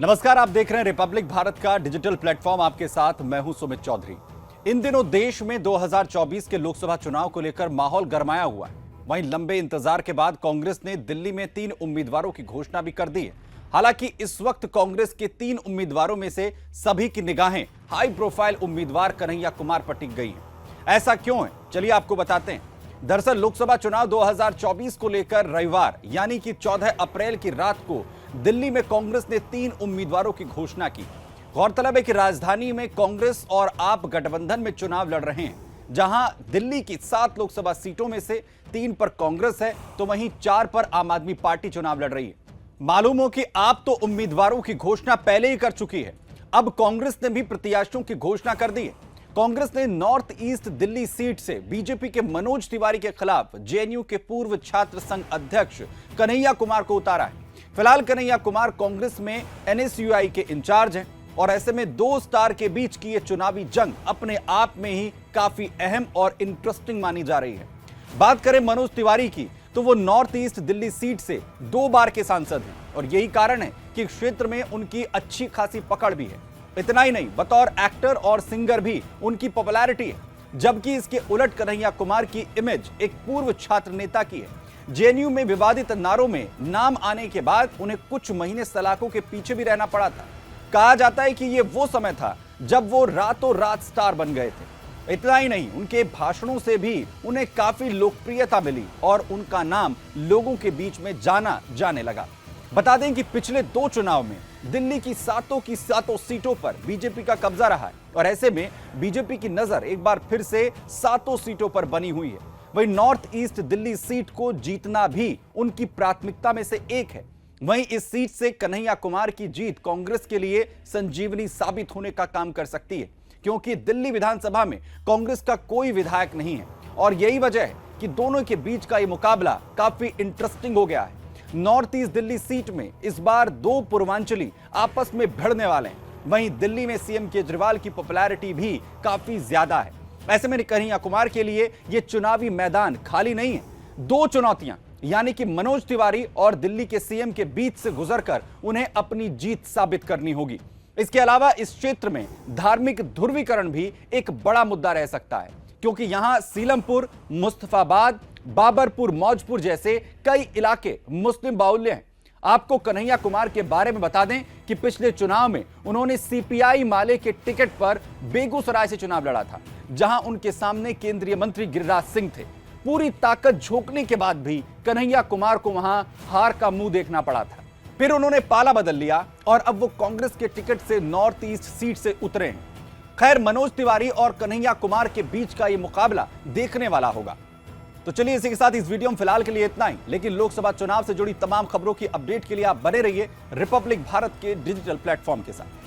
नमस्कार, आप देख रहे हैं रिपब्लिक भारत का डिजिटल प्लेटफॉर्म। आपके साथ मैं हूं सुमित चौधरी। इन दिनों देश में 2024 के लोकसभा चुनाव को लेकर माहौल गरमाया हुआ है। वहीं लंबे इंतजार के बाद कांग्रेस ने दिल्ली में 3 उम्मीदवारों की घोषणा भी कर दी है। हालांकि इस वक्त कांग्रेस के 3 उम्मीदवारों में से सभी की निगाहें हाई प्रोफाइल उम्मीदवार कन्हैया कुमार पर टिक गई हैं। ऐसा क्यों है, चलिए आपको बताते हैं। दरअसल लोकसभा चुनाव 2024 को लेकर रविवार यानी कि 14 अप्रैल की रात को दिल्ली में कांग्रेस ने 3 उम्मीदवारों की घोषणा की। गौरतलब है कि राजधानी में कांग्रेस और आप गठबंधन में चुनाव लड़ रहे हैं, जहां दिल्ली की 7 लोकसभा सीटों में से 3 पर कांग्रेस है तो वहीं 4 पर आम आदमी पार्टी चुनाव लड़ रही है। मालूम हो कि आप तो उम्मीदवारों की घोषणा पहले ही कर चुकी है, अब कांग्रेस ने भी प्रत्याशियों की घोषणा कर दी है। कांग्रेस ने नॉर्थ ईस्ट दिल्ली सीट से बीजेपी के मनोज तिवारी के खिलाफ जेएनयू के पूर्व छात्र संघ अध्यक्ष कन्हैया कुमार को उतारा है। फिलहाल कन्हैया कुमार कांग्रेस में एनएसयूआई के इंचार्ज हैं और ऐसे में 2 स्टार के बीच की यह चुनावी जंग अपने आप में ही काफी अहम और इंटरेस्टिंग मानी जा रही है। बात करें मनोज तिवारी की तो वो नॉर्थ ईस्ट दिल्ली सीट से 2 बार के सांसद हैं और यही कारण है कि क्षेत्र में उनकी अच्छी खासी पकड़ भी है। इतना ही नहीं, बतौर एक्टर और सिंगर भी उनकी पॉपुलैरिटी है, जबकि इसके उलट कन्हैया कुमार की इमेज एक पूर्व छात्र नेता की है। जेएनयू में विवादित नारों में नाम आने के बाद उन्हें कुछ महीने सलाखों के पीछे भी रहना पड़ा था। कहा जाता है कि यह वो समय था जब वो रातों रात स्टार बन गए थे। इतना ही नहीं, उनके भाषणों से भी उन्हें काफी लोकप्रियता मिली और उनका नाम लोगों के बीच में जाना जाने लगा। बता दें कि पिछले 2 चुनाव में दिल्ली की सातों सीटों पर बीजेपी का कब्जा रहा है और ऐसे में बीजेपी की नजर एक बार फिर से 7 सीटों पर बनी हुई है। वहीं नॉर्थ ईस्ट दिल्ली सीट को जीतना भी उनकी प्राथमिकता में से एक है। वहीं इस सीट से कन्हैया कुमार की जीत कांग्रेस के लिए संजीवनी साबित होने का काम कर सकती है, क्योंकि दिल्ली विधानसभा में कांग्रेस का कोई विधायक नहीं है और यही वजह है कि दोनों के बीच का यह मुकाबला काफी इंटरेस्टिंग हो गया है। नॉर्थ ईस्ट दिल्ली सीट में इस बार 2 पूर्वांचली आपस में भिड़ने वाले हैं। वहीं दिल्ली में सीएम केजरीवाल की पॉपुलैरिटी भी काफी ज्यादा है। ऐसे में कन्हैया कुमार के लिए यह चुनावी मैदान खाली नहीं है। 2 चुनौतियां यानी कि मनोज तिवारी और दिल्ली के सीएम के बीच से गुजरकर उन्हें अपनी जीत साबित करनी होगी। इसके अलावा इस क्षेत्र में धार्मिक ध्रुवीकरण भी एक बड़ा मुद्दा रह सकता है, क्योंकि यहां सीलमपुर, मुस्तफाबाद, बाबरपुर, मौजपुर जैसे कई इलाके मुस्लिम बाहुल्य हैं। आपको कन्हैया कुमार के बारे में बता दें कि पिछले चुनाव में उन्होंने सीपीआई माले के टिकट पर बेगूसराय से चुनाव लड़ा था, जहां उनके सामने केंद्रीय मंत्री गिरिराज सिंह थे। पूरी ताकत झोंकने के बाद भी कन्हैया कुमार को वहां हार का मुंह देखना पड़ा था। फिर उन्होंने पाला बदल लिया और अब वो कांग्रेस के टिकट से नॉर्थ ईस्ट सीट से उतरे हैं। खैर, मनोज तिवारी और कन्हैया कुमार के बीच का यह मुकाबला देखने वाला होगा। तो चलिए, इसी के साथ इस वीडियो में फिलहाल के लिए इतना ही। लेकिन लोकसभा चुनाव से जुड़ी तमाम खबरों की अपडेट के लिए आप बने रहिए रिपब्लिक भारत के डिजिटल प्लेटफॉर्म के साथ।